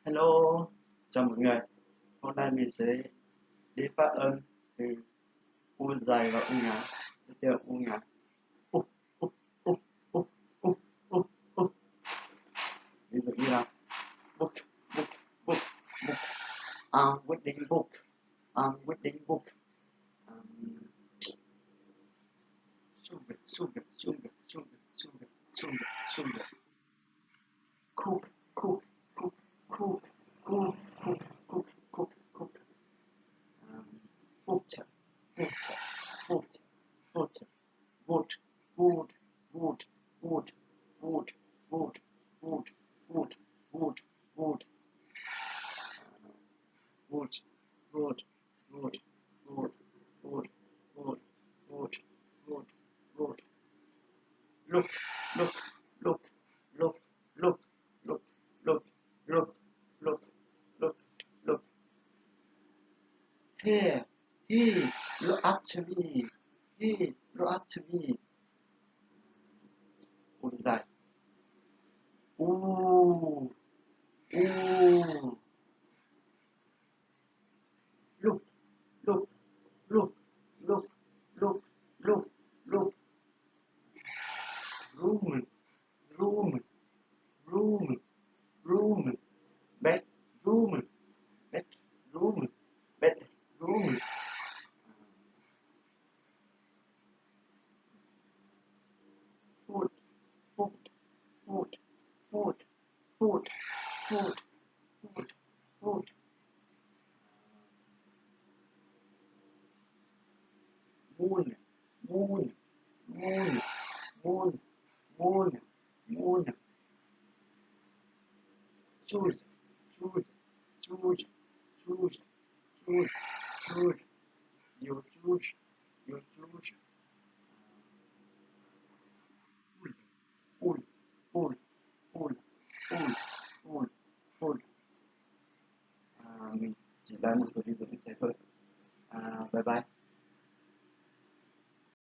Hello, chào mọi người. Hôm nay mình sẽ đi phát âm từ U dài và U ngắn. Tiếp theo U ngắn. U, u, u, u, u, u, u. Ví dụ như là book, book, book, book. I'm reading book. I'm reading book. Sugar, sugar, sugar, sugar, sugar, sugar, sugar. Cook, cook, cook, cook, cook, cook, cook, cook, cook. Water, water, water, water, wood, wood, wood, wood, wood, wood, wood, wood, wood, wood, wood, wood, wood, wood, wood, wood, wood, wood, wood. Look, look, look, look, look, look, look, look, look, look, look. Here, here, look at me. Here, look at me. What is that? Ooh, ooh. Look, look, look, look, look, look, look. Room, room, room, room. Bed, room, bed, room, bed, room. Food, food, food, food, food, food, food, food. Moon, moon, moon, moon, moon, moon. Choose, choose, choose, choose, choose, choose. You choose, you choose. Pull, pull, pull, pull, pull, pull. Mình chỉ làm một số ví dụ như thế thôi. Bye bye.